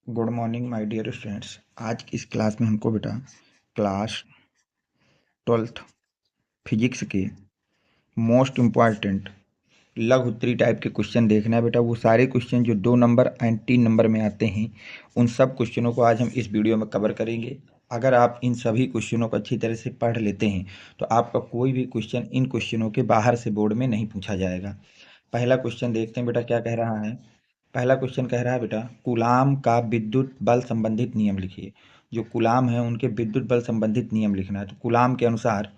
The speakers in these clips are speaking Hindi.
Good morning my dear students. आज की इस क्लास में हमको बेटा क्लास 12th फिजिक्स के मोस्ट इम्पॉर्टेंट लघु उत्तरी टाइप के क्वेश्चन देखना है बेटा। वो सारे क्वेश्चन जो 2 नंबर एंड 3 नंबर में आते हैं, उन सब क्वेश्चनों को आज हम इस वीडियो में कवर करेंगे। अगर आप इन सभी क्वेश्चनों को अच्छी तरह से पढ़ लेते हैं तो आपका कोई भी क्वेश्चन इन क्वेश्चनों के बाहर से बोर्ड में नहीं पूछा जाएगा। पहला क्वेश्चन देखते हैं बेटा, क्या कह रहा है। पहला क्वेश्चन कह रहा है बेटा, कूलाम का विद्युत बल संबंधित नियम लिखिए। जो कूलाम है उनके विद्युत बल संबंधित नियम लिखना है। तो कूलाम के अनुसार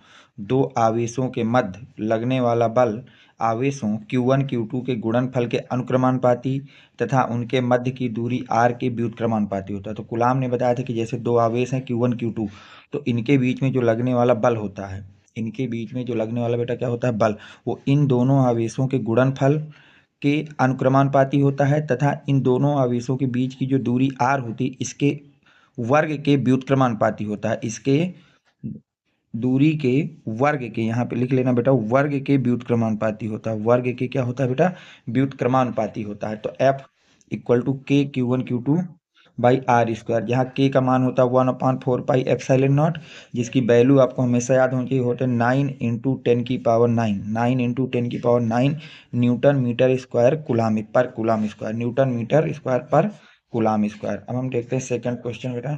दो आवेशों के मध्य लगने वाला बल आवेशों Q1 Q2 के गुणनफल के अनुक्रमानुपाती तथा उनके मध्य की दूरी r के व्युत्क्रमानुपाती होता है। तो कूलाम ने बताया था कि जैसे दो आवेश हैं Q1 Q2, तो इनके बीच में जो लगने वाला बल होता है, इनके बीच में जो लगने वाला बेटा क्या होता है, बल, वो इन दोनों आवेशों के गुणनफल के अनुक्रमानुपाती होता है तथा इन दोनों आवेशों के बीच की जो दूरी r होती है इसके वर्ग के व्युत्क्रमानुपाती होता है। इसके दूरी के वर्ग के, यहाँ पे लिख लेना बेटा, वर्ग के व्युत्क्रमानुपाती होता है। वर्ग के क्या होता है बेटा, व्युत्क्रमानुपाती होता है। तो F इक्वल टू के Q1 Q2 by are square, जहाँ के का मान होता है 1/4 पाई एप्सिलॉन नॉट, जिसकी वैल्यू आपको हमेशा याद होनी चाहिए, होते हैं 9 × 10⁹ 9 × 10⁹ न्यूटन मीटर स्क्वायर कुलाम पर coulomb square, newton metre square पर कुलाम स्क्वायर। अब हम देखते हैं सेकंड क्वेश्चन बेटा।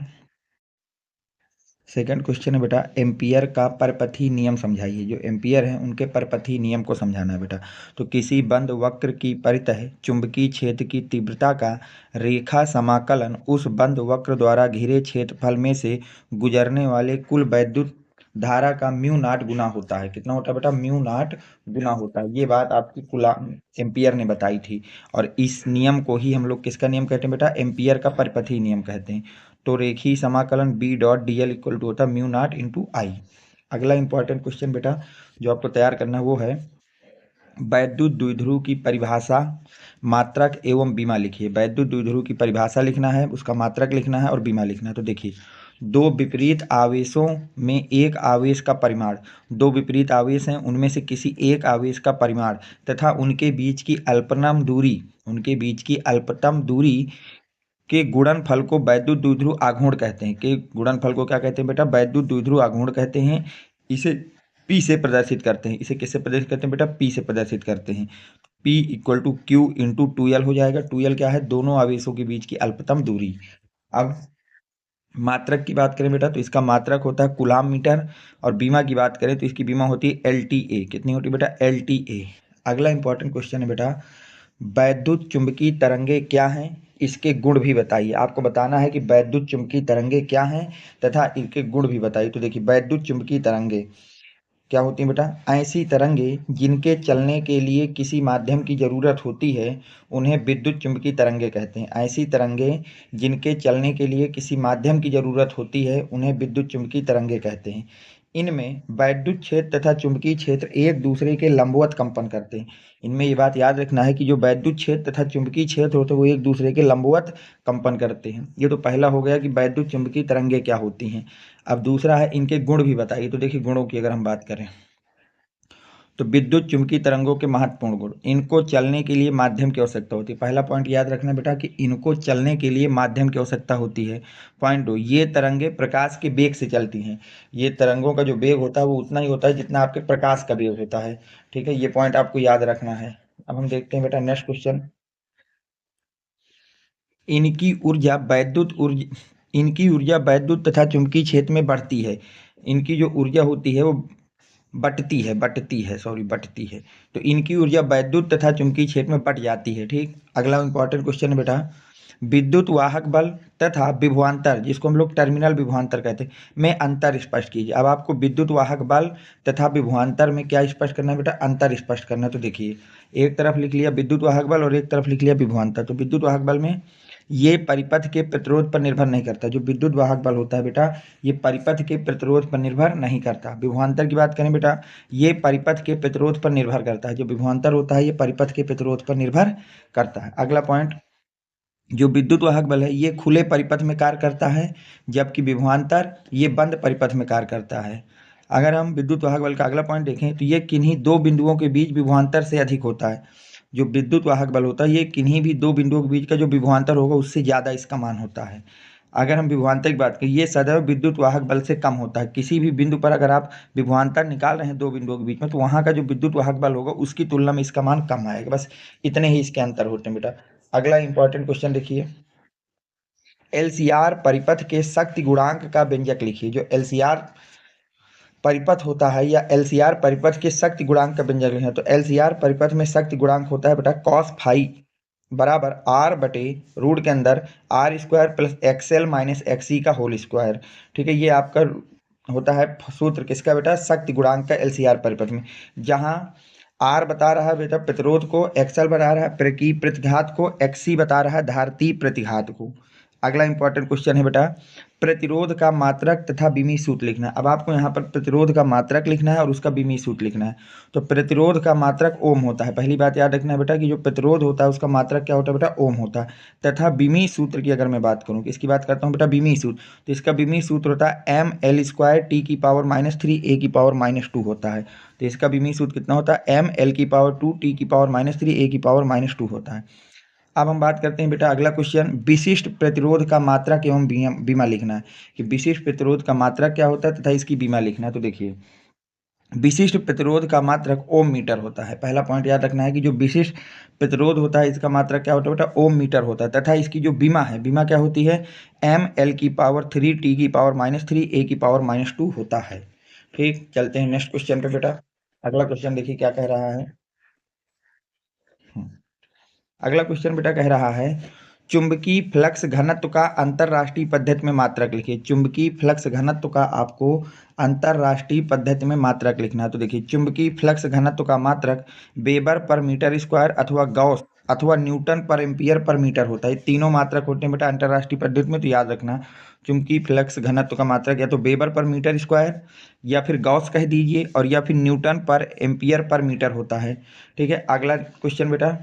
सेकंड क्वेश्चन है बेटा, एम्पियर का परपथी नियम समझाइए। जो एम्पियर हैं उनके परपथी नियम को समझाना है बेटा। तो किसी बंद वक्र की परितः चुंबकीय क्षेत्र की तीव्रता का रेखा समाकलन उस बंद वक्र द्वारा घिरे क्षेत्रफल में से गुजरने वाले कुल वैद्युत धारा का म्यू नॉट गुना होता है। कितना होता है बेटा, म्यू नॉट गुना होता है। ये बात आपकी कूलाम एम्पियर ने बताई थी, और इस नियम को ही हम लोग किसका नियम कहते हैं बेटा, एम्पियर का परपथी नियम कहते हैं। तो रेखीय समाकलन B dot D L equal to होता है म्यू नॉट इंटू आई। अगला इंपॉर्टेंट क्वेश्चन बेटा जो आपको तैयार करना है वो है, वैद्युत द्विध्रुव की परिभाषा, मात्रक एवं बीमा लिखिए। वैद्युत द्विध्रुव की परिभाषा लिखना है, उसका मात्रक लिखना है और बीमा लिखना है। तो देखिए, दो विपरीत आवेशों में एक आवेश का परिमाण, दो विपरीत आवेश हैं उनमें से किसी एक आवेश का परिमाण तथा उनके बीच की अल्पतम दूरी, उनके बीच की अल्पतम दूरी के गुणनफल को वैद्युत द्विध्रुव आघूर्ण कहते हैं। के गुणनफल को क्या कहते हैं बेटा, वैद्युत द्विध्रुव आघूर्ण कहते हैं। इसे P से प्रदर्शित करते हैं। इसे किससे प्रदर्शित करते हैं बेटा, P से प्रदर्शित करते हैं। P equal to Q into 2L हो जाएगा। 2L क्या है, दोनों आवेशों के बीच की अल्पतम दूरी। अब मात्रक की बात करें बेटा तो इसका मात्रक होता है कूलाम मीटर, और बीमा की बात करें तो इसकी बीमा होती है LTA। कितनी होती है बेटा, LTA। अगला इंपॉर्टेंट क्वेश्चन है बेटा, वैद्युत चुंबकीय तरंगे क्या हैं, इसके गुण भी बताइए। आपको बताना है कि वैद्युत चुंबकीय तरंगे क्या हैं तथा इनके गुण भी बताइए। तो देखिए, वैद्युत चुंबकीय तरंगे क्या होती हैं बेटा, ऐसी तरंगे जिनके चलने के लिए किसी माध्यम की ज़रूरत होती है उन्हें विद्युत चुंबकीय तरंगे कहते हैं। ऐसी तरंगे जिनके चलने के लिए किसी माध्यम की ज़रूरत होती है उन्हें विद्युत चुंबकीय तरंगे कहते हैं। इनमें वैद्युत क्षेत्र तथा चुंबकीय क्षेत्र एक दूसरे के लंबवत कंपन करते हैं। इनमें ये बात याद रखना है कि जो वैद्युत क्षेत्र तथा चुंबकीय क्षेत्र होते हैं वो एक दूसरे के लंबवत कंपन करते हैं। ये तो पहला हो गया कि वैद्युत चुंबकीय तरंगे क्या होती हैं। अब दूसरा है, इनके गुण भी बताइए। तो देखिए, गुणों की अगर हम बात करें तो विद्युत चुंबकीय तरंगों के महत्वपूर्ण गुण, इनको चलने के लिए माध्यम की आवश्यकता होती है। पहला पॉइंट याद रखना बेटा कि इनको चलने के लिए माध्यम की आवश्यकता होती है। पॉइंट 2, ये तरंगे प्रकाश के वेग से चलती हैं। ये तरंगों का जो वेग होता है वो उतना ही होता है जितना आपके प्रकाश का वेग होता है। ठीक है, ये पॉइंट आपको याद रखना है। अब हम देखते हैं बेटा नेक्स्ट क्वेश्चन, इनकी ऊर्जा वैद्युत ऊर्जा इनकी ऊर्जा वैद्युत तथा चुंबकीय क्षेत्र में बढ़ती है। इनकी जो ऊर्जा होती है वो बटती है। तो इनकी ऊर्जा वैद्युत तथा चुंबकीय क्षेत्र में बट जाती है। ठीक, अगला इंपॉर्टेंट क्वेश्चन है बेटा, विद्युत वाहक बल तथा विभवांतर, जिसको हम लोग टर्मिनल विभवांतर कहते हैं, में अंतर स्पष्ट कीजिए। अब आपको विद्युत वाहक बल तथा विभवांतर में क्या स्पष्ट करना है बेटा, अंतर स्पष्ट करना है। तो देखिए, एक तरफ लिख लिया विद्युत वाहक बल और एक तरफ लिख लिया विभवांतर। तो विद्युत वाहक बल में ये परिपथ के प्रतिरोध पर निर्भर नहीं करता। जो विद्युत वाहक बल होता है बेटा ये परिपथ के प्रतिरोध पर निर्भर नहीं करता। विभवांतर की बात करें बेटा, ये परिपथ के प्रतिरोध पर निर्भर करता है। जो विभवांतर होता है ये परिपथ के प्रतिरोध पर निर्भर करता है। अगला पॉइंट, जो विद्युत वाहक बल है ये खुले परिपथ में कार्य करता है, जबकि विभवांतर ये बंद परिपथ में कार्य करता है। अगर हम विद्युत वाहक बल का अगला पॉइंट देखें तो ये किन्हीं दो बिंदुओं के बीच विभवांतर से अधिक होता है। जो विद्युत वाहक बल होता है ये किन्हीं भी दो बिंदुओं के बीच का जो विभवांतर होगा उससे ज़्यादा इसका मान होता है। अगर हम विभवांतर की बात करें, ये सदैव विद्युत वाहक बल से कम होता है। किसी भी बिंदु पर अगर आप विभवांतर निकाल रहे हैं दो बिंदुओं के बीच में, तो वहाँ का जो विद्युत वाहक बल होगा उसकी तुलना में इसका मान कम आएगा। बस इतने ही इसके अंतर होते हैं बेटा। अगला इंपॉर्टेंट क्वेश्चन देखिए, एलसीआर परिपथ के शक्ति गुणांक का व्यंजक लिखिए। जो एलसीआर परिपथ होता है या एलसीआर परिपथ के शक्ति गुणांक का व्यंजक लिखना है, तो एलसीआर परिपथ में शक्ति गुणांक होता है बेटा कॉस फाई बराबर आर बटे रूट के अंदर R square plus X L minus X E का होल स्क्वायर। ठीक है, ये आपका होता है सूत्र किसका बेटा, शक्ति गुणांक का एलसीआर परिपथ में, जहां आर बता रहा है बेटा प्रतिरोध को, एक्सएल बता रहा है की प्रतिघात को, एक्सई बता रहा है धारतीय प्रतिघात को। अगला इंपॉर्टेंट क्वेश्चन है बेटा, प्रतिरोध का मात्रक तथा विमीय सूत्र लिखना है। अब आपको यहाँ पर प्रतिरोध का मात्रक लिखना है और उसका विमीय सूत्र लिखना है। तो प्रतिरोध का मात्रक ओम होता है। पहली बात याद रखना है बेटा कि जो प्रतिरोध होता है उसका मात्रक क्या होता है बेटा, ओम होता है। तथा विमीय सूत्र की अगर मैं बात करूँ, इसकी बात करता हूँ बेटा विमीय सूत्र, तो इसका विमीय सूत्र होता है एम एल स्क्वायर टी की पावर -3 ए की पावर -2 होता है। तो इसका विमीय सूत्र कितना होता है, एम एल की पावर 2 टी की पावर -3 ए की पावर -2 होता है। अब हम बात करते हैं बेटा अगला क्वेश्चन, विशिष्ट प्रतिरोध का मात्रक एवं बीमा लिखना है कि विशिष्ट प्रतिरोध का मात्रक क्या होता है तथा इसकी बीमा लिखना है। तो देखिए, विशिष्ट प्रतिरोध का मात्रक ओम मीटर होता है। पहला पॉइंट याद रखना है कि जो विशिष्ट प्रतिरोध होता है इसका मात्रक क्या होता है बेटा, ओम मीटर होता है। तथा इसकी जो बीमा है, बीमा क्या होती है, एम एल की पावर 3 टी की पावर -3 ए की पावर -2 होता है। ठीक, चलते हैं नेक्स्ट क्वेश्चन पे बेटा। अगला क्वेश्चन देखिए क्या कह रहा है। अगला क्वेश्चन बेटा कह रहा है, चुंबकीय फ्लक्स घनत्व का अंतरराष्ट्रीय पद्धति में मात्रक लिखिए। चुंबकीय फ्लक्स घनत्व का आपको अंतरराष्ट्रीय पद्धति में मात्रक लिखना है। तो देखिए, चुंबकीय फ्लक्स घनत्व का मात्रक वेबर पर मीटर स्क्वायर अथवा गॉस अथवा न्यूटन पर एम्पियर पर मीटर होता है। तीनों मात्रक होते हैं बेटा अंतरराष्ट्रीय पद्धति में, तो याद रखना चुंबकीय फ्लक्स घनत्व का मात्रक या तो वेबर पर मीटर स्क्वायर या फिर गॉस कह दीजिए, और या फिर न्यूटन पर एम्पियर पर मीटर होता है। ठीक है, अगला क्वेश्चन बेटा,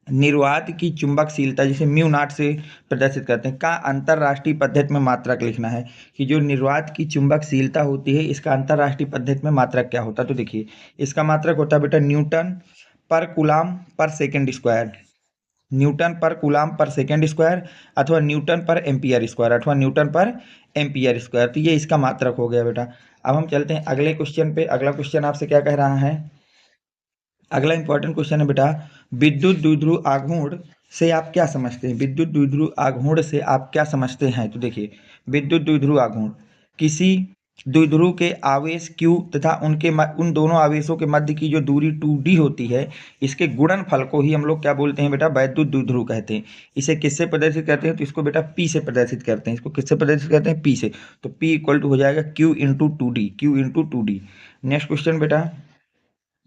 निर्वात की चुंबकशीलता जिसे म्यू नॉट से प्रदर्शित करते हैं का अंतरराष्ट्रीय पद्धति में मात्रक लिखना है कि जो निर्वात की चुंबकशीलता होती है इसका अंतरराष्ट्रीय पद्धति में मात्रक क्या होता है। तो देखिए, इसका मात्रक होता है बेटा न्यूटन पर कूलाम पर सेकेंड स्क्वायर, न्यूटन पर कूलाम पर सेकेंड स्क्वायर अथवा न्यूटन पर एम्पियर स्क्वायर अथवा न्यूटन पर एम्पियर स्क्वायर। तो ये इसका मात्रक हो गया बेटा। अब हम चलते हैं अगले क्वेश्चन पे। अगला क्वेश्चन आपसे क्या कह रहा है, अगला इंपॉर्टेंट क्वेश्चन है बेटा, विद्युत द्विध्रुव आघूर्ण से आप क्या समझते हैं। विद्युत द्विध्रुव आघूर्ण से आप क्या समझते हैं। तो देखिए, विद्युत द्विध्रुव आघूर्ण किसी द्विध्रुव के आवेश Q तथा उन दोनों आवेशों के मध्य की जो दूरी 2d होती है, इसके गुणनफल को ही हम लोग क्या बोलते हैं बेटा, वैद्युत द्विध्रुव कहते हैं। इसे किससे प्रदर्शित करते हैं, तो इसको बेटा P से प्रदर्शित करते हैं। इसको किससे प्रदर्शित करते हैं, P से। तो P इक्वल टू हो जाएगा Q into 2d, Q into 2d। Next question बेटा,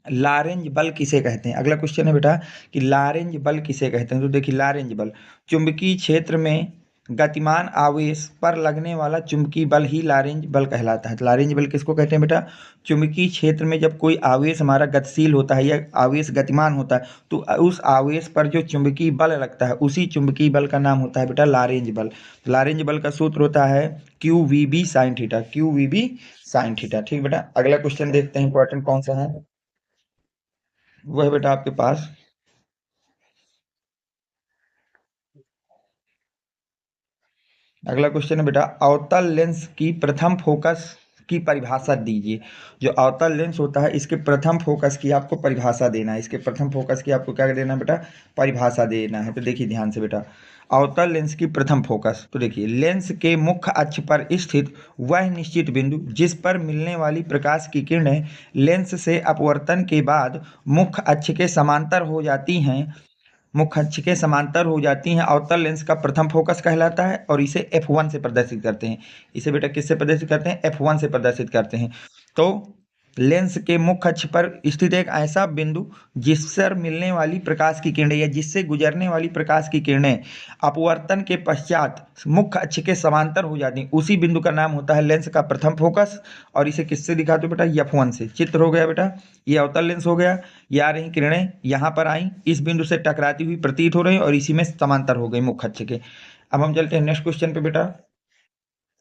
लारेंज बल किसे कहते हैं। अगला क्वेश्चन है बेटा कि लारेंज बल किसे कहते हैं। तो देखिए, लारेंज बल चुंबकीय क्षेत्र में गतिमान आवेश पर लगने वाला चुंबकीय बल ही लारेंज बल कहलाता है। तो लारेंज बल किसको कहते हैं बेटा, चुंबकीय क्षेत्र में जब कोई आवेश हमारा गतिशील होता है या आवेश गतिमान होता है तो उस आवेश पर जो चुंबकीय बल लगता है उसी चुंबकीय बल का नाम होता है बेटा लारेंज बल। तो लारेंज बल का सूत्र होता है Q V B sine theta, Q V B sine theta. ठीक बेटा, अगला क्वेश्चन देखते हैं इंपॉर्टेंट कौन सा है। वो है बेटा आपके पास, अगला क्वेश्चन है बेटा, अवतल लेंस की प्रथम फोकस की परिभाषा दीजिए। जो अवतल लेंस होता है इसके प्रथम फोकस की आपको परिभाषा देना है। इसके प्रथम फोकस की आपको क्या देना है बेटा, परिभाषा देना है। तो देखिए ध्यान से बेटा, अवतल लेंस की प्रथम फोकस, तो देखिए लेंस के मुख्य अक्ष पर स्थित वह निश्चित बिंदु जिस पर मिलने वाली प्रकाश की किरणें लेंस से अपवर्तन के बाद मुख्य अक्ष के समांतर हो जाती हैं, मुख्य अक्ष के समांतर हो जाती हैं, अवतल लेंस का प्रथम फोकस कहलाता है और इसे F1 से प्रदर्शित करते हैं। इसे बेटा किससे प्रदर्शित करते हैं, F1 से प्रदर्शित करते हैं। तो लेंस के मुख्य अक्ष पर स्थित एक ऐसा बिंदु जिस पर मिलने वाली प्रकाश की किरणें या जिससे गुजरने वाली प्रकाश की किरणें अपवर्तन के पश्चात मुख्य अक्ष के समांतर हो जाती हैं, उसी बिंदु का नाम होता है लेंस का प्रथम फोकस। और इसे किससे दिखाते हो बेटा, F1 से। चित्र हो गया बेटा, ये अवतल लेंस हो गया, ये आ रही किरणें यहाँ पर आई, इस बिंदु से टकराती हुई प्रतीत हो रही और इसी में समांतर हो गई मुख्य अक्ष के। अब हम चलते हैं नेक्स्ट क्वेश्चन पे बेटा।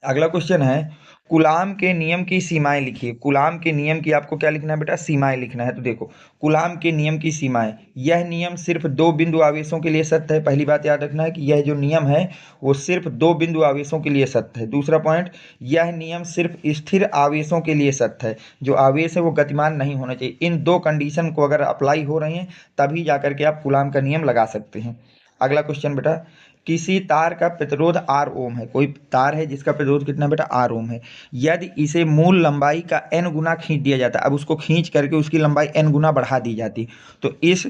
अगला क्वेश्चन है, कूलाम के नियम की सीमाएं लिखिए। कूलाम के नियम की आपको क्या लिखना है बेटा? सीमाएं लिखना है। तो देखो, कूलाम के नियम की सीमाएं, यह नियम सिर्फ दो बिंदु आवेशों के लिए सत्य है। पहली बात याद रखना है कि यह जो नियम है वो सिर्फ दो बिंदु आवेशों के लिए सत्य है। दूसरा पॉइंट, यह नियम सिर्फ स्थिर आवेशों के लिए सत्य है। जो आवेश है वो गतिमान नहीं होना चाहिए। इन दो कंडीशन को अगर अप्लाई हो रहे हैं तभी जाकर के आप कूलाम का नियम लगा सकते हैं। अगला क्वेश्चन बेटा, किसी तार का प्रतिरोध आर ओम है। कोई तार है जिसका प्रतिरोध कितना बेटा? आर ओम है। यदि इसे मूल लंबाई का एन गुना खींच दिया जाता है, अब उसको खींच करके उसकी लंबाई एन गुना बढ़ा दी जाती, तो इस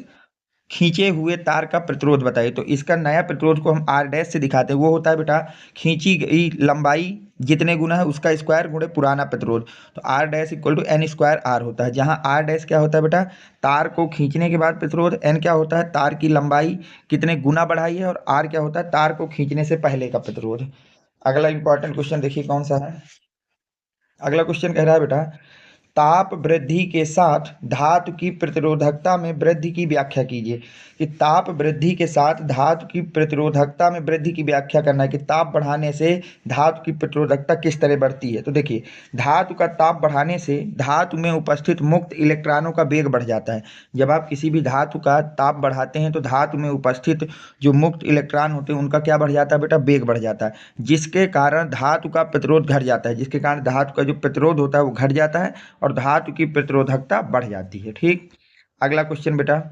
खींचे हुए तार का प्रतिरोध बताइए। तो इसका नया प्रतिरोध को हम आर डैश से दिखाते हैं। वो होता है बेटा, खींची गई लंबाई जितने गुना है उसका स्क्वायर गुणे पुराना प्रतिरोध। तो R dash equal to N square R होता है, जहां आर डैश क्या होता है बेटा? तार को खींचने के बाद प्रतिरोध। एन क्या होता है? तार की लंबाई कितने गुना बढ़ाई है। और आर क्या होता है? तार को खींचने से पहले का प्रतिरोध। अगला इंपॉर्टेंट क्वेश्चन देखिए कौन सा है। अगला क्वेश्चन कह रहा है बेटा, ताप वृद्धि के साथ धातु की प्रतिरोधकता में वृद्धि की व्याख्या कीजिए। कि ताप वृद्धि के साथ धातु की प्रतिरोधकता में वृद्धि की व्याख्या करना है कि ताप बढ़ाने से धातु की प्रतिरोधकता किस तरह बढ़ती है। तो देखिए, धातु का ताप बढ़ाने से धातु में उपस्थित मुक्त इलेक्ट्रॉनों का वेग बढ़ जाता है। जब आप किसी भी धातु का ताप बढ़ाते हैं तो धातु में उपस्थित जो मुक्त इलेक्ट्रॉन होते हैं उनका क्या बढ़ जाता है बेटा? वेग बढ़ जाता है, जिसके कारण धातु का प्रतिरोध घट जाता है। जिसके कारण धातु का जो प्रतिरोध होता है वो घट जाता है और धातु की प्रतिरोधकता बढ़ जाती है। ठीक। अगला क्वेश्चन बेटा,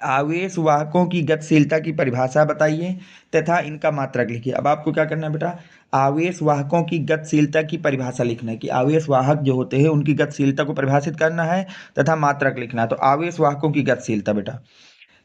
आवेश वाहकों की गतिशीलता की परिभाषा बताइए तथा इनका मात्रक लिखिए। अब आपको क्या करना है बेटा? आवेश वाहकों की गतिशीलता की परिभाषा लिखना है कि आवेश वाहक जो होते हैं उनकी गतिशीलता को परिभाषित करना है तथा मात्रक लिखना है। तो आवेश वाहकों की गतिशीलता बेटा,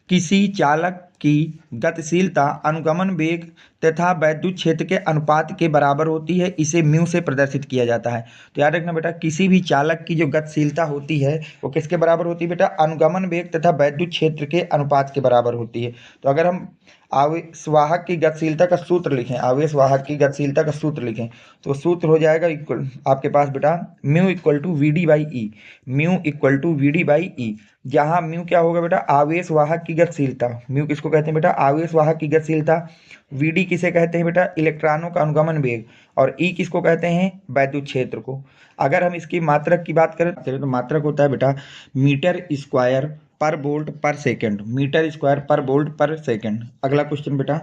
किसी चालक की गतिशीलता अनुगमन वेग तथा वैद्युत क्षेत्र के अनुपात के बराबर होती है। इसे म्यू से प्रदर्शित किया जाता है। तो याद रखना बेटा, किसी भी चालक की जो गतिशीलता होती है वो किसके बराबर होती है बेटा? अनुगमन वेग तथा वैद्युत क्षेत्र के अनुपात के बराबर होती है। तो अगर हम आवेश वाहक की गतिशीलता का सूत्र लिखें, आवेश वाहक की गतिशीलता का सूत्र लिखें, तो सूत्र हो जाएगा इक्वल आपके पास बेटा, mu equal to V D by E. Mu equal to V D by E, जहां म्यू क्या होगा बेटा? आवेश वाहक की गतिशीलता। म्यू किसको कहते हैं बेटा? आवेश वाहक की गतिशीलता। वीडी किसे कहते हैं बेटा? इलेक्ट्रॉनों का अनुगमन वेग। और ई किसको कहते हैं? वैद्युत क्षेत्र को। अगर हम इसकी मात्रक की बात करें तो मात्रक होता है बेटा मीटर स्क्वायर पर वोल्ट पर सेकंड। मीटर स्क्वायर पर वोल्ट पर सेकंड। अगला क्वेश्चन बेटा,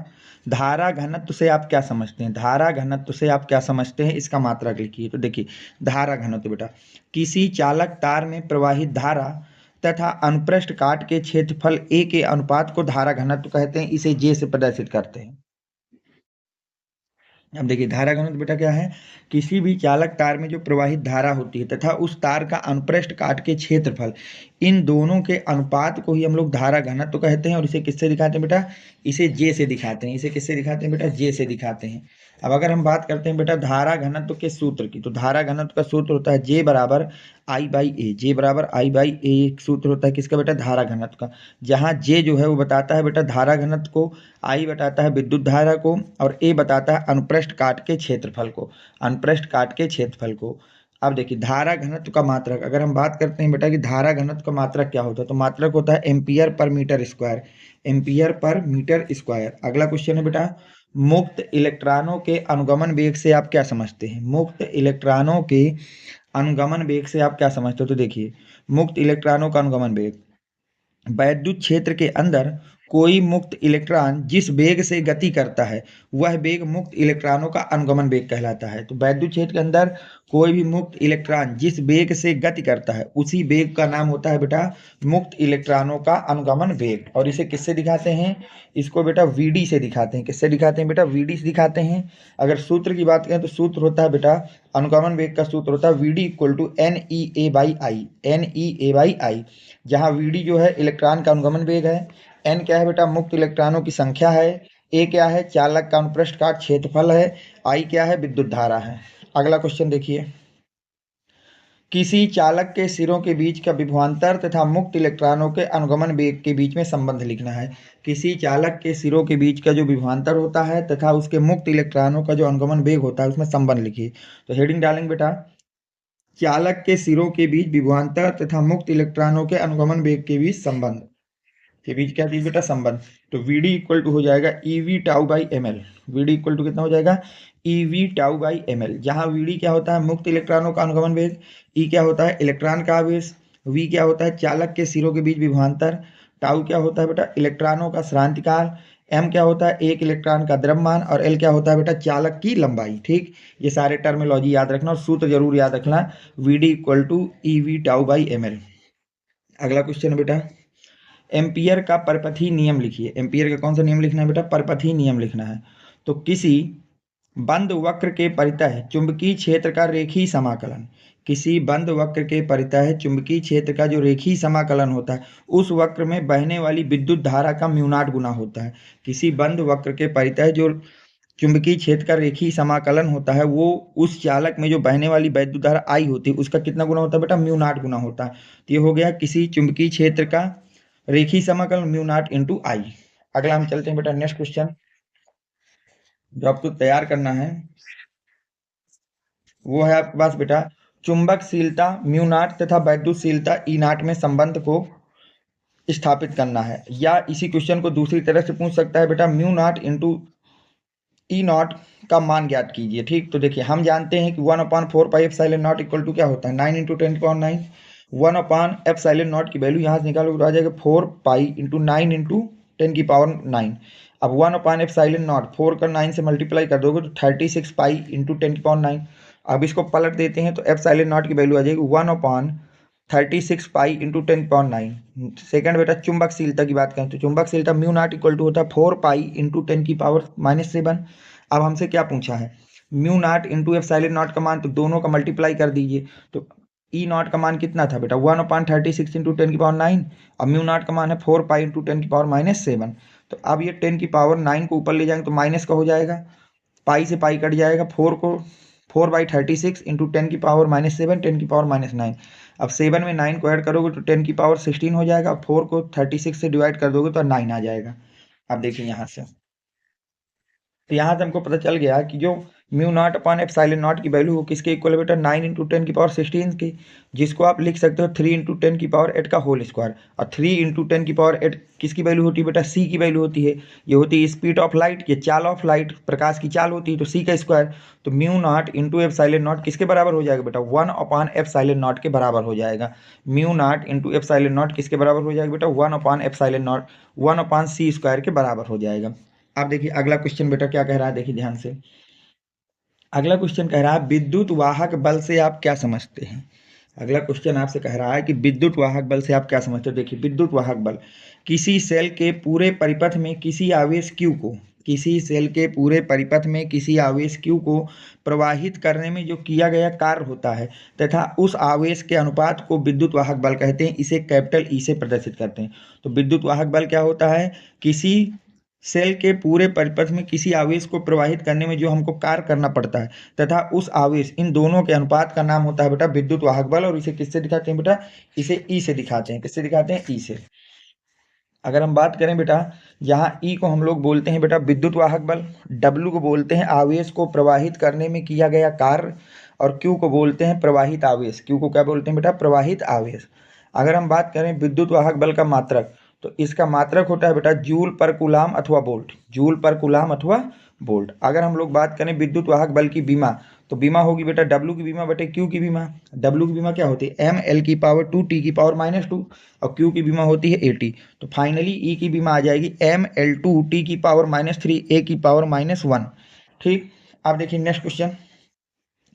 धारा घनत्व से आप क्या समझते हैं? धारा घनत्व से आप क्या समझते हैं, इसका मात्रक लिखिए। तो देखिए, धारा घनत्व बेटा, किसी चालक तार में प्रवाहित धारा तथा अनुप्रस्थ काट के क्षेत्रफल ए के अनुपात को धारा घनत्व कहते हैं। इसे जे से प्रदर्शित करते हैं। अब देखिए, धारा घनत्व बेटा क्या है? किसी भी चालक तार में जो प्रवाहित धारा होती है तथा उस तार का अनुप्रस्थ काट के क्षेत्रफल, इन दोनों के अनुपात को ही हम लोग धारा घनत्व कहते हैं। और इसे किससे दिखाते हैं बेटा? इसे जे से दिखाते हैं। इसे किससे दिखाते हैं बेटा? जे से दिखाते हैं। अब अगर हम बात करते हैं बेटा धारा घनत्व के सूत्र की, तो धारा घनत्व का सूत्र होता है जे बराबर आई बाई ए। जे बराबर आई बाई ए एक सूत्र होता है किसका बेटा? धारा घनत्व का। जहाँ जे जो है वो बताता है बेटा धारा घनत्व को, आई बताता है विद्युत धारा को, और ए बताता है अनुप्रस्थ काट के क्षेत्रफल को। अनुप्रस्थ काट के क्षेत्रफल को। अब देखिए, धारा घनत्व का मात्रक अगर हम बात करते हैं बेटा कि धारा घनत्व का मात्रक क्या होता है, तो मात्रक होता है ampere per metre square. Ampere per metre square. अगला क्वेश्चन है बेटा, मुक्त इलेक्ट्रॉनों के अनुगमन वेग से आप क्या समझते हैं? मुक्त इलेक्ट्रॉनों के अनुगमन वेग से आप क्या समझते हो? तो देखिए, मुक्त इलेक्ट्रॉनों का अनुगमन वेग, वैद्युत क्षेत्र के अंदर कोई मुक्त इलेक्ट्रॉन जिस वेग से गति करता है वह वेग मुक्त इलेक्ट्रॉनों का अनुगमन वेग कहलाता है। तो वैद्युत क्षेत्र के अंदर कोई भी मुक्त इलेक्ट्रॉन जिस वेग से गति करता है उसी वेग का नाम होता है बेटा मुक्त इलेक्ट्रॉनों का अनुगमन वेग। और इसे किससे दिखाते हैं? इसको बेटा वीडी से दिखाते हैं। किससे दिखाते हैं बेटा? वीडी से दिखाते हैं। अगर सूत्र की बात करें तो सूत्र होता है बेटा, अनुगमन वेग का सूत्र होता है V D equal to N E A by I. N E A by I, जहाँ वीडी जो है इलेक्ट्रॉन का अनुगमन वेग है, एन क्या है बेटा? मुक्त इलेक्ट्रॉनों की संख्या है, ए क्या है? चालक का अनुप्रस्थ काट क्षेत्रफल है, आई क्या है? विद्युत धारा है। अगला क्वेश्चन देखिए, किसी चालक के सिरों के बीच का विभवांतर तथा मुक्त इलेक्ट्रॉनों के अनुगमन वेग के बीच में संबंध लिखना है। किसी चालक के सिरों के बीच का जो विभवांतर होता है तथा उसके मुक्त इलेक्ट्रॉनों का जो अनुगमन वेग होता है उसमें संबंध लिखिए। तो हेडिंग डालेंगे बेटा, चालक के सिरों के बीच विभवांतर तथा मुक्त इलेक्ट्रॉनों के अनुगमन वेग के बीच संबंध। के बीच क्या चीज बेटा, संबंध। तो वी डी इक्वल टू हो जाएगा E V tau by M L. V D equal to कितना हो जाएगा, E V tau by M L, जहाँ वी डी क्या होता है, मुक्त इलेक्ट्रॉनों का अनुगमन वेग, ई क्या होता है, इलेक्ट्रॉन का आवेश, वी क्या होता है, चालक के सिरों के बीच विभवांतर, टाउ क्या होता है बेटा, इलेक्ट्रॉनों का श्रांति काल, एम क्या होता है, एक इलेक्ट्रॉन का द्रव्यमान, और एल क्या होता है बेटा, चालक की लंबाई। ठीक, ये सारे टर्मिनोलॉजी याद रखना और सूत्र जरूर याद रखना, V D equal to E V tau by M L. अगला क्वेश्चन है बेटा, एम्पियर का परपथी नियम लिखिए। एम्पियर का कौन सा नियम लिखना है बेटा, परपथी नियम लिखना है। तो किसी बंद वक्र के परितः चुंबकीय क्षेत्र का रेखीय समाकलन, किसी बंद वक्र के परितः चुंबकीय क्षेत्र का जो रेखीय समाकलन होता है, उस वक्र में बहने वाली विद्युत धारा का म्यू नॉट गुना होता है। किसी बंद वक्र के परितः जो चुंबकीय क्षेत्र का रेखीय समाकलन होता है, वो उस चालक में जो बहने वाली वैद्युत धारा आई होती है, उसका कितना गुना होता है बेटा, म्यू नॉट गुना होता है। तो ये हो गया किसी चुंबकीय क्षेत्र का रेखीय समाकलन म्यू नॉट इंटू आई। अगला हम चलते हैं बेटा नेक्स्ट क्वेश्चन, जो आपको तैयार करना है वो है आपके पास बेटा, चुंबकशीलता म्यू नॉट तथा वैद्युतशीलता ई नॉट में संबंध को स्थापित करना है। या इसी क्वेश्चन को दूसरी तरह से पूछ सकता है बेटा, mu naught into E not का मान ज्ञात कीजिए। ठीक, तो देखिए हम जानते हैं कि 1/4πε0 इक्वल टू क्या होता है, 9 × 10⁹। 1/ε0 की वैल्यू यहाँ से निकालोगे तो आ जाएगा 4π × 9 × 10⁹। अब 1/ε0 4 का 9 से मल्टीप्लाई कर दोगे तो 36π × 10⁹। अब इसको पलट देते हैं तो ε0 की वैल्यू आ जाएगी 1/36π × 10⁹। सेकंड बेटा चुंबकशीलता की बात करें तो चुंबकशीलता म्यू नॉट इक्वल टू होता है 4π × 10⁻⁷। अब हमसे क्या पूछा है, म्यू नॉट इंटू ε0 का मान, तो दोनों का मल्टीप्लाई कर दीजिए। तो ई नॉट का मान कितना था बेटा, 1/36 × 10⁹। अब म्यू नॉट का मान है 4π × 10⁻⁷। तो अब ये 10⁹ को ऊपर ले जाएंगे तो माइनस का हो जाएगा, पाई से पाई कट जाएगा, 4/36 × 10⁻⁷, 10⁻⁹। अब 7 में 9 को ऐड करोगे तो 10⁻16 हो जाएगा। 4 को 36 से डिवाइड कर दोगे तो 9 आ जाएगा। अब देखिए यहाँ से, तो यहाँ से हमको पता चल गया कि जो म्यू नॉट अपॉन ε0 की वैल्यू हो किसके इक्वल है बेटा, 9 × 10⁻16 की, जिसको आप लिख सकते हो 3 × 10⁸ का होल स्क्वायर। और 3 × 10⁸ किसकी वैल्यू होती है बेटा, सी की वैल्यू होती है। ये होती है स्पीड ऑफ लाइट, ये चाल ऑफ लाइट, प्रकाश की चाल होती है, तो सी का स्क्वायर। तो म्यू नॉट इंटू ε0 किसके बराबर हो जाएगा बेटा, 1/ε0 के बराबर हो जाएगा। म्यू नॉट इंटू ε0 किसके बराबर हो जाएगा बेटा, 1/ε0, 1/c² के बराबर हो जाएगा। अब देखिए अगला क्वेश्चन बेटा क्या कह रहा है, देखिए ध्यान से। अगला क्वेश्चन कह रहा है विद्युत वाहक बल से आप क्या समझते हैं। अगला क्वेश्चन आपसे कह रहा है कि विद्युत वाहक बल से आप क्या समझते हो। देखिए विद्युत वाहक बल किसी सेल के पूरे परिपथ में किसी आवेश Q को, किसी सेल के पूरे परिपथ में किसी आवेश Q को प्रवाहित करने में जो किया गया कार्य होता है तथा उस आवेश के अनुपात को विद्युत वाहक बल कहते हैं। इसे कैपिटल ई से प्रदर्शित करते हैं। तो विद्युत वाहक बल क्या होता है, किसी सेल के पूरे परिपथ में किसी आवेश को प्रवाहित करने में जो हमको कार्य करना पड़ता है तथा उस आवेश, इन दोनों के अनुपात का नाम होता है बेटा विद्युत वाहक बल। और इसे किससे दिखाते हैं बेटा, इसे ई से दिखाते हैं। किससे दिखाते हैं, ई से। अगर हम बात करें बेटा, यहाँ ई को हम लोग बोलते हैं बेटा विद्युत वाहक बल, डब्ल्यू को बोलते हैं आवेश को प्रवाहित करने में किया गया कार्य, और क्यू को बोलते हैं प्रवाहित आवेश। क्यू को क्या बोलते हैं बेटा, प्रवाहित आवेश। अगर हम बात करें विद्युत वाहक बल का मात्रक, तो इसका मात्रक होता है बेटा जूल पर कूलाम अथवा वोल्ट, जूल पर कूलाम अथवा वोल्ट। अगर हम लोग बात करें विद्युत वाहक बल की बीमा, तो बीमा होगी बेटा डब्ल्यू की बीमा बटे क्यू की बीमा। डब्ल्यू की बीमा क्या होती है, ml² 2t⁻⁻2, और क्यू की बीमा होती है at। तो फाइनली ई की बीमा आ जाएगी ml2t⁻³ a⁻1। ठीक, अब देखिए नेक्स्ट क्वेश्चन,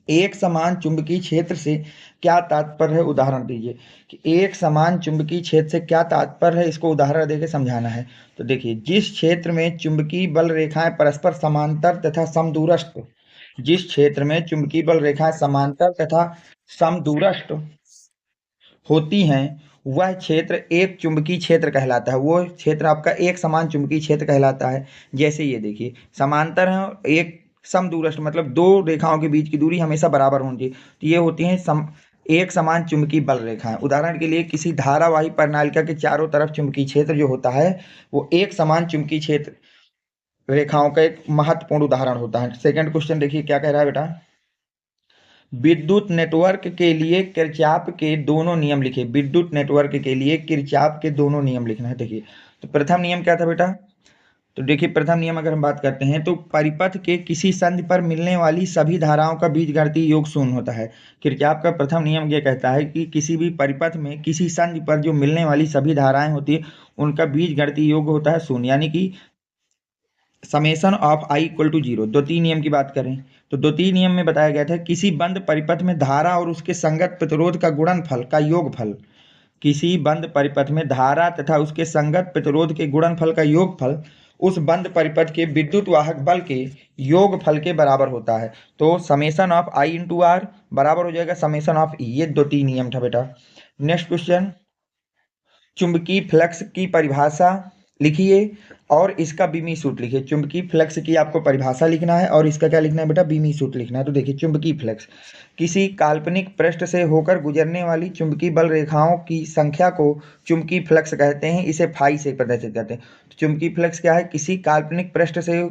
एक समान चुंबकीय क्षेत्र से क्या तात्पर्य है, उदाहरण दीजिए। कि एक समान चुंबकीय क्षेत्र से क्या तात्पर्य है, इसको उदाहरण देके समझाना है। तो देखिए जिस क्षेत्र में चुंबकीय बल रेखाएं परस्पर समांतर तथा समदूरस्थ, जिस क्षेत्र में चुंबकीय बल रेखाएं समांतर तथा समदूरस्थ होती हैं, वह क्षेत्र एक चुंबकीय क्षेत्र कहलाता है। वो क्षेत्र आपका एक समान चुंबकीय क्षेत्र कहलाता है। जैसे ये देखिए समांतर है, एक समदूरस्थ मतलब दो रेखाओं के बीच की दूरी हमेशा बराबर होनी चाहिए, तो ये होती हैं एक समान चुंबकीय बल रेखाएं। उदाहरण के लिए किसी धारावाही प्रणालिका के चारों तरफ चुंबकीय क्षेत्र जो होता है वो एक समान चुंबकीय क्षेत्र रेखाओं का एक महत्वपूर्ण उदाहरण होता है। सेकंड क्वेश्चन देखिए क्या कह रहा है बेटा, विद्युत नेटवर्क के लिए किरचॉफ के दोनों नियम लिखे। विद्युत नेटवर्क के लिए किरचॉफ के दोनों नियम लिखना है। देखिए तो प्रथम नियम क्या था बेटा? तो देखिए प्रथम नियम अगर हम बात करते हैं तो परिपथ के किसी संधि पर मिलने वाली सभी धाराओं का बीजगणितीय योग शून्य होता है। किरचॉफ का प्रथम नियम ये कहता है कि किसी भी परिपथ में किसी संधि पर जो मिलने वाली सभी धाराएं होती है उनका बीजगणितीय योग होता है शून्य, यानी कि summation of I equal to zero. द्वितीय नियम की बात करें तो द्वितीय नियम में बताया गया था किसी बंद परिपथ में धारा और उसके संगत प्रतिरोध का गुणनफल का योगफल, किसी बंद परिपथ में धारा तथा उसके संगत प्रतिरोध के गुणनफल का योगफल उस बंद परिपथ के विद्युत वाहक बल के योगफल के बराबर होता है। तो summation of I into R बराबर हो जाएगा समेशन ऑफ ई। ये द्वितीय नियम था बेटा। नेक्स्ट क्वेश्चन, चुंबकीय फ्लक्स की परिभाषा लिखिए और इसका बीमी सूत्र लिखिए। चुंबकीय फ्लक्स की आपको परिभाषा लिखना है और इसका क्या लिखना है बेटा? बीमी सूत्र लिखना है। तो देखिए चुंबकीय फ्लक्स किसी काल्पनिक पृष्ठ से होकर गुजरने वाली चुंबकीय बल रेखाओं की संख्या को चुंबकीय फ्लक्स कहते हैं, इसे फाई से प्रदर्शित करते हैं। तो चुंबकीय फ्लक्स क्या है? किसी काल्पनिक पृष्ठ से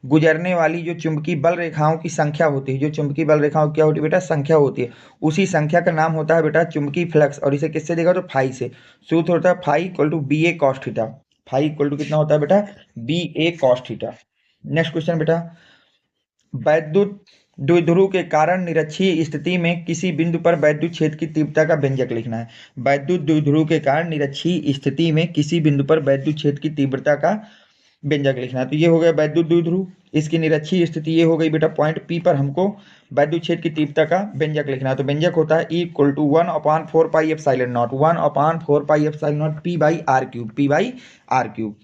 गुजरने वाली जो चुंबकीय बल रेखाओं की संख्या होती है, जो चुंबकीय बल रेखाओं की क्या होती है बेटा? संख्या होती है। उसी संख्या का नाम होता है बेटा चुंबकीय फ्लक्स, और इसे किससे देगा? तो फाई से। सूत्र होता है phi equal to B A cos theta. Phi equal to कितना होता है बेटा? B A cos theta. Next question बेटा, वैद्युत द्विध्रुव के कारण निरक्षीय स्थिति में किसी बिंदु पर वैद्युत क्षेत्र की तीव्रता का व्यंजक लिखना है। वैद्युत द्विध्रुव के कारण निरक्षीय स्थिति में किसी बिंदु पर वैद्युत क्षेत्र की तीव्रता का व्यंजक लिखना है। तो ये हो गया वैद्युत द्विध्रुव, इसकी निरक्षीय स्थिति ये हो गई बेटा पॉइंट पी पर हमको वैद्युत क्षेत्र की तीव्रता का व्यंजक लिखना है। तो व्यंजक होता है E equal to 1/4 pi epsilon nought, 1/4 pi epsilon nought P by R cube, P by R cube.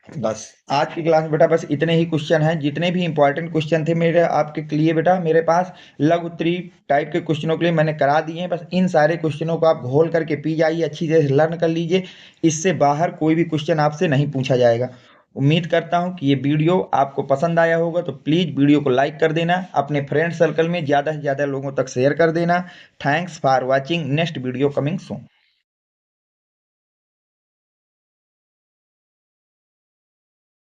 बस आज की क्लास में बेटा बस इतने ही क्वेश्चन हैं। जितने भी इंपॉर्टेंट क्वेश्चन थे मेरे आपके लिए बेटा, मेरे पास लघु उत्तरी टाइप के क्वेश्चनों के लिए मैंने करा दिए हैं। बस इन सारे क्वेश्चनों को आप घोल करके पी जाइए, अच्छी तरह से लर्न कर लीजिए। इससे बाहर कोई भी क्वेश्चन आपसे नहीं पूछा जाएगा। उम्मीद करता हूँ कि ये वीडियो आपको पसंद आया होगा। तो प्लीज़ वीडियो को लाइक कर देना, अपने फ्रेंड सर्कल में ज़्यादा से ज़्यादा लोगों तक शेयर कर देना। Thanks for watching, next video coming soon.